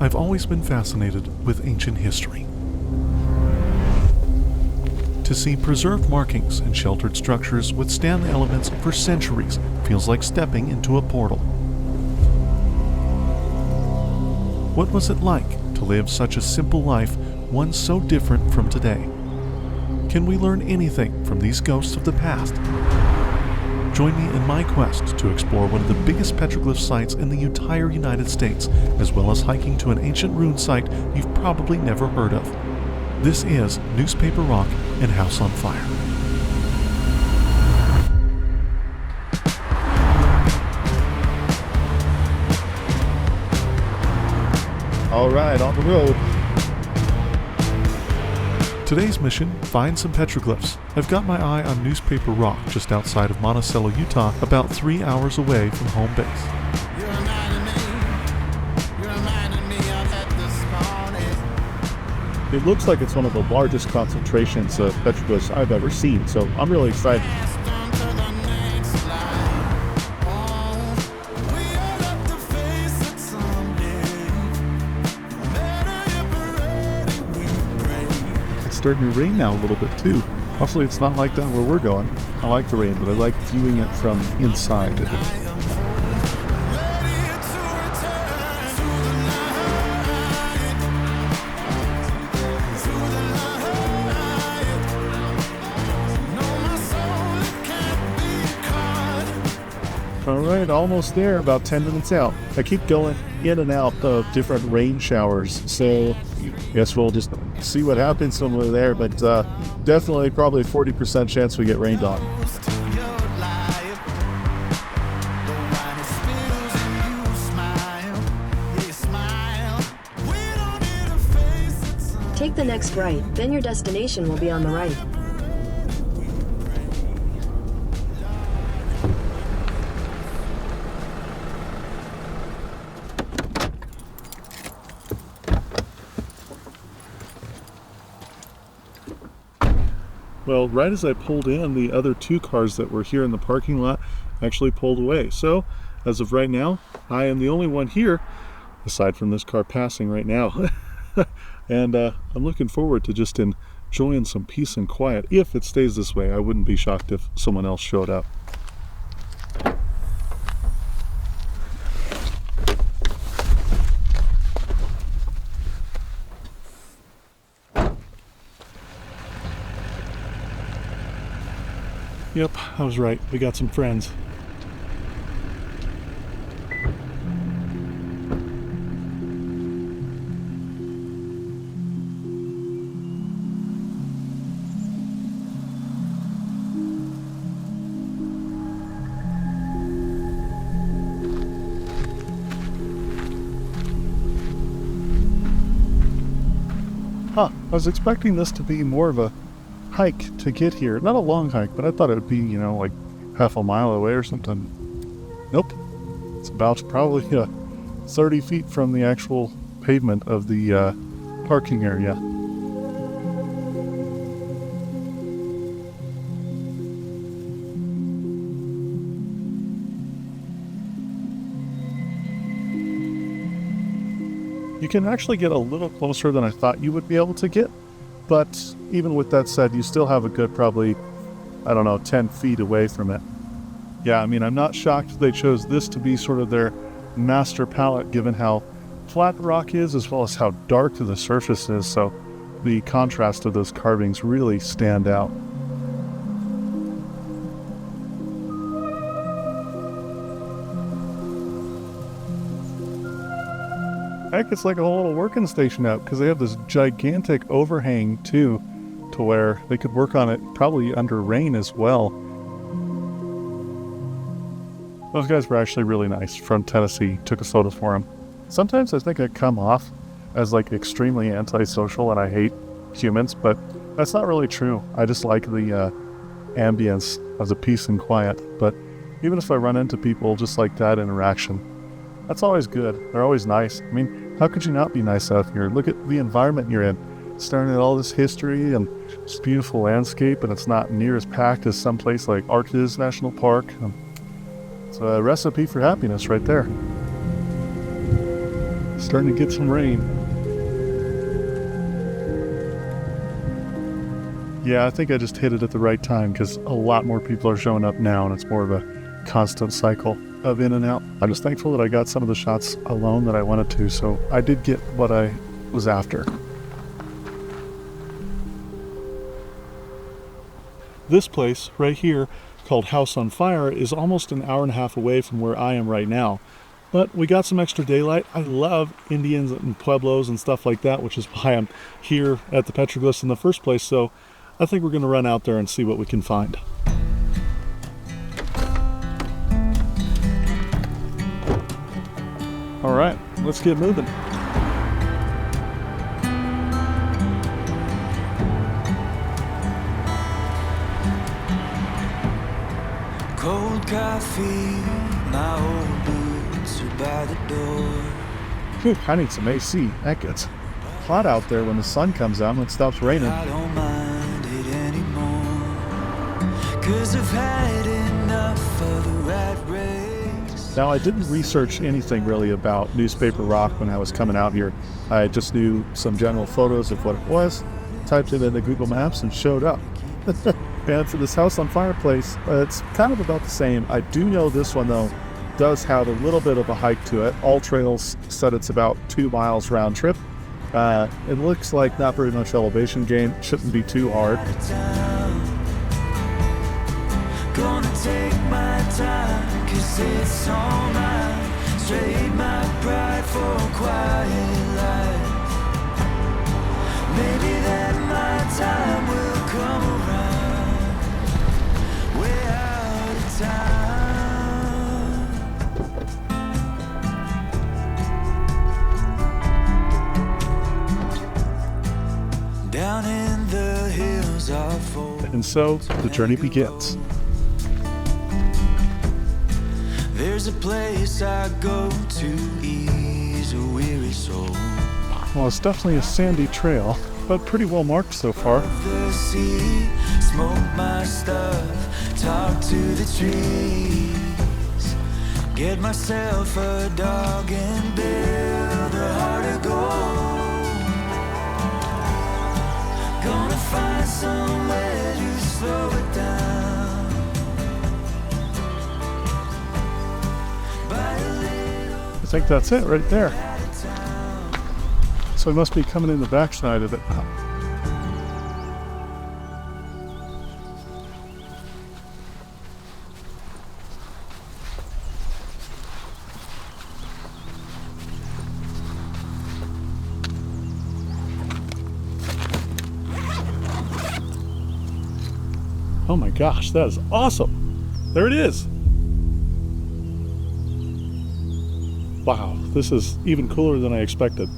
I've always been fascinated with ancient history. To see preserved markings and sheltered structures withstand the elements for centuries feels like stepping into a portal. What was it like to live such a simple life, one so different from today? Can we learn anything from these ghosts of the past? Join me in my quest to explore one of the biggest petroglyph sites in the entire United States, as well as hiking to an ancient rune site you've probably never heard of. This is Newspaper Rock and House on Fire. All right, on the road. Today's mission, find some petroglyphs. I've got my eye on Newspaper Rock just outside of Monticello, Utah, about 3 hours away from home base. It looks like it's one of the largest concentrations of petroglyphs I've ever seen, so I'm really excited. It's starting to rain now a little bit too. Hopefully it's not like that where we're going. I like the rain, but I like viewing it from inside. Alright, almost there, about 10 minutes out. I keep going in and out of different rain showers, so I guess we'll just see what happens when we're there, but definitely probably a 40% chance we get rained on. Take the next right, then your destination will be on the right. Well, right as I pulled in, the other two cars that were here in the parking lot actually pulled away. So, as of right now, I am the only one here, aside from this car passing right now. And I'm looking forward to just enjoying some peace and quiet. If it stays this way, I wouldn't be shocked if someone else showed up. Yep, I was right. We got some friends. Huh, I was expecting this to be more of a hike to get here. Not a long hike, but I thought it would be, like half a mile away or something. Nope. It's about probably 30 feet from the actual pavement of the parking area. You can actually get a little closer than I thought you would be able to get, but even with that said, you still have a good probably, 10 feet away from it. Yeah, I'm not shocked they chose this to be sort of their master palette given how flat the rock is as well as how dark the surface is, so the contrast of those carvings really stand out. Heck, it's like a whole little working station out because they have this gigantic overhang too, to where they could work on it probably under rain as well. Those guys were actually really nice from Tennessee. Took a soda for them. Sometimes I think I come off as like extremely antisocial and I hate humans, but that's not really true. I just like the ambience of the peace and quiet. But even if I run into people just like that interaction, that's always good. They're always nice. How could you not be nice out here? Look at the environment you're in. Staring at all this history and this beautiful landscape, and it's not near as packed as someplace like Arches National Park. It's a recipe for happiness right there. Starting to get some rain. Yeah, I think I just hit it at the right time because a lot more people are showing up now and it's more of a constant cycle of in and out. I'm just thankful that I got some of the shots alone that I wanted to, so I did get what I was after. This place right here, called House on Fire, is almost an hour and a half away from where I am right now. But we got some extra daylight. I love Indians and Pueblos and stuff like that, which is why I'm here at the petroglyphs in the first place, so I think we're going to run out there and see what we can find. All right, let's get moving. Cold coffee, my old boots are by the door. Whew, I need some AC. That gets hot out there when the sun comes out and it stops raining. I don't mind it anymore, 'cause I've had enough of the rat race. Now, I didn't research anything really about Newspaper Rock when I was coming out here. I just knew some general photos of what it was, typed it into Google Maps, and showed up. And for this House on Fire place, it's kind of about the same. I do know this one, though, does have a little bit of a hike to it. All trails said it's about 2 miles round trip. It looks like not very much elevation gain. Shouldn't be too hard. Gonna take my time, 'cause it's all mine. Trade my pride for a quiet life. Maybe that my time will come around. We're out of time. Down in the hills are full. And so the journey begins. There's a place I go to ease a weary soul. Well, it's definitely a sandy trail, but pretty well marked so far. The sea, smoke my stuff, talk to the trees. Get myself a dog and build a heart of gold. Gonna find somewhere to slow it down. I think that's it right there. So I must be coming in the backside of it. Oh my gosh, that is awesome. There it is. Wow, this is even cooler than I expected.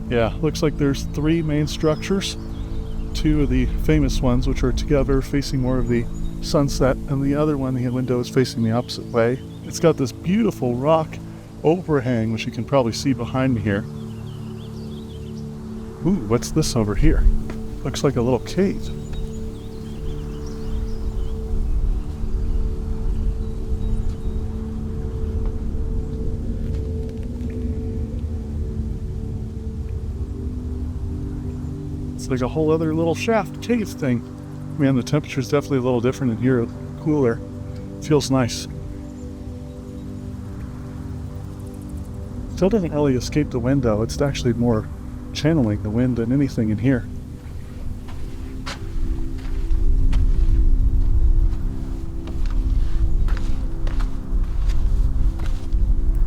Yeah, looks like there's 3 main structures. 2 of the famous ones, which are together facing more of the sunset, and the other one, the window, is facing the opposite way. It's got this beautiful rock overhang, which you can probably see behind me here. Ooh, what's this over here? Looks like a little cave. Like a whole other little shaft cave thing. Man, the temperature's definitely a little different in here, cooler. Feels nice. Still doesn't really escape the wind though. It's actually more channeling the wind than anything in here.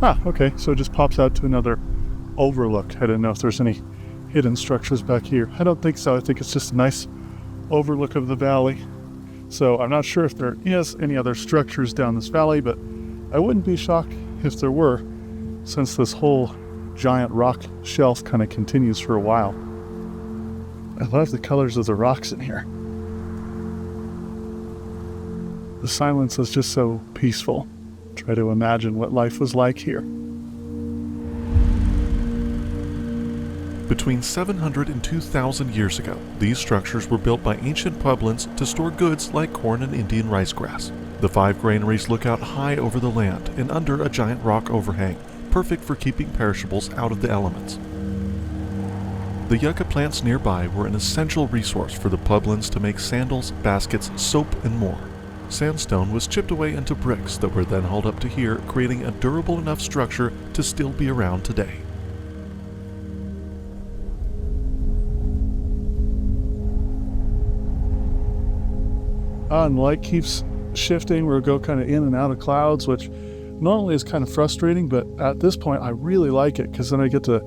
Ah, okay, so it just pops out to another overlook. I didn't know if there's any hidden structures back here. I don't think so. I think it's just a nice overlook of the valley. So I'm not sure if there is any other structures down this valley, but I wouldn't be shocked if there were, since this whole giant rock shelf kind of continues for a while. I love the colors of the rocks in here. The silence is just so peaceful. Try to imagine what life was like here. Between 700 and 2,000 years ago, these structures were built by ancient Pueblans to store goods like corn and Indian rice grass. The 5 granaries look out high over the land and under a giant rock overhang, perfect for keeping perishables out of the elements. The yucca plants nearby were an essential resource for the Puebloans to make sandals, baskets, soap, and more. Sandstone was chipped away into bricks that were then hauled up to here, creating a durable enough structure to still be around today. And the light keeps shifting. We'll go kind of in and out of clouds, which normally is kind of frustrating, but at this point I really like it because then I get to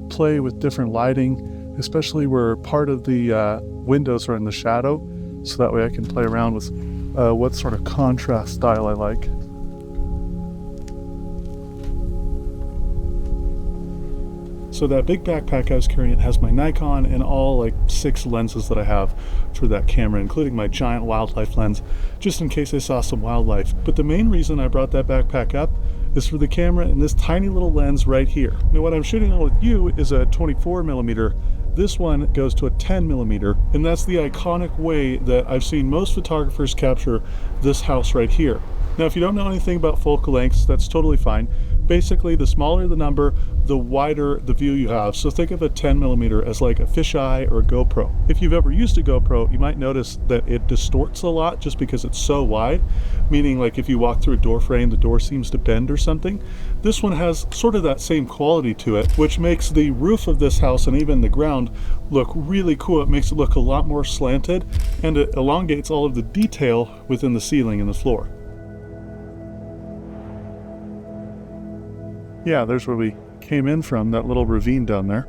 play with different lighting, especially where part of the windows are in the shadow, so that way I can play around with what sort of contrast style I like. So that big backpack I was carrying has my Nikon and all like 6 lenses that I have for that camera, including my giant wildlife lens, just in case I saw some wildlife. But the main reason I brought that backpack up is for the camera and this tiny little lens right here. Now what I'm shooting on with you is a 24mm. This one goes to a 10mm, and that's the iconic way that I've seen most photographers capture this house right here. Now if you don't know anything about focal lengths, that's totally fine. Basically, the smaller the number, the wider the view you have. So think of a 10mm as like a fisheye or a GoPro. If you've ever used a GoPro, you might notice that it distorts a lot just because it's so wide, meaning like if you walk through a door frame, the door seems to bend or something. This one has sort of that same quality to it, which makes the roof of this house and even the ground look really cool. It makes it look a lot more slanted, and it elongates all of the detail within the ceiling and the floor. Yeah, there's where we came in from, that little ravine down there.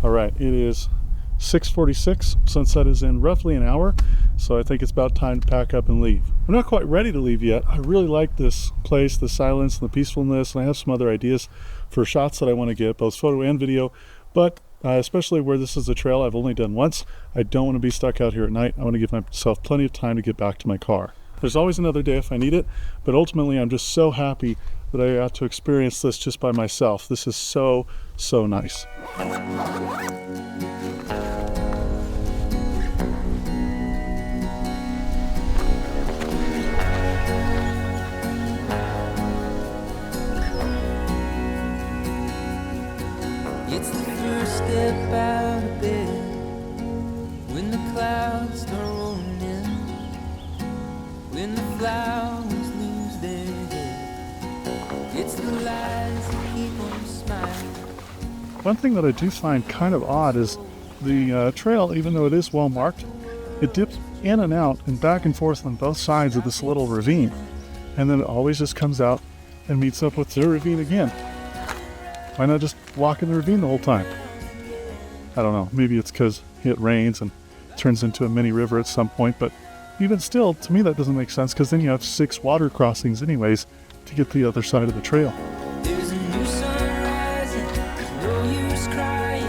All right, it is 6:46. Sunset is in roughly an hour, so I think it's about time to pack up and leave. I'm not quite ready to leave yet. I really like this place, the silence and the peacefulness, and I have some other ideas for shots that I want to get, both photo and video, but especially where this is a trail I've only done once, I don't want to be stuck out here at night. I want to give myself plenty of time to get back to my car. There's always another day if I need it, but ultimately I'm just so happy that I got to experience this just by myself. This is so, so nice. It's the first step out of bed when the clouds start rolling in, when the flowers lose their head. It's the lies that keep on smiling. One thing that I do find kind of odd is the trail, even though it is well marked, it dips in and out and back and forth on both sides of this little ravine, and then it always just comes out and meets up with the ravine again. Why not just walk in the ravine the whole time? I don't know, maybe it's because it rains and turns into a mini river at some point, but even still, to me that doesn't make sense, because then you have 6 water crossings anyways to get to the other side of the trail. There's a new sun rising, there's no use crying.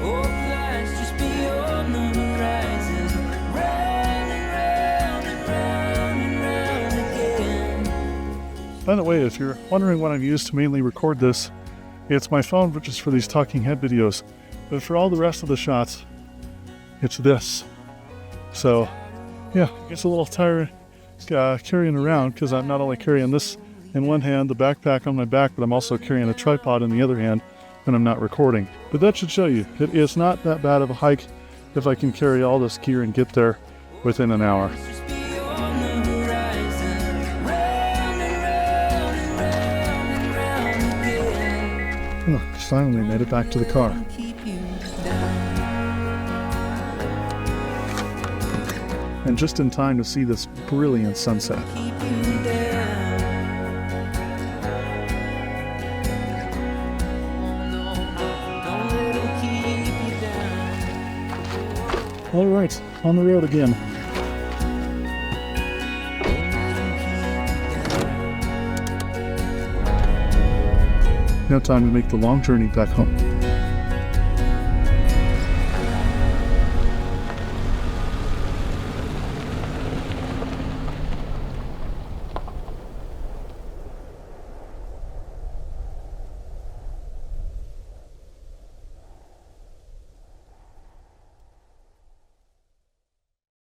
Old lines just beyond the horizon. Round and round and round and round again. By the way, if you're wondering what I've used to mainly record this, it's my phone, which is for these talking head videos, but for all the rest of the shots, it's this. So yeah, it's a little tired carrying around, because I'm not only carrying this in one hand, the backpack on my back, but I'm also carrying a tripod in the other hand when I'm not recording. But that should show you, it is not that bad of a hike if I can carry all this gear and get there within an hour. Just beyond the horizon. Round and round and round and round again. Oh, finally made it back to the car. Keep you down. And just in time to see this brilliant sunset. Keep you down. Don't let it keep you down. All right, on the road again. Now time to make the long journey back home.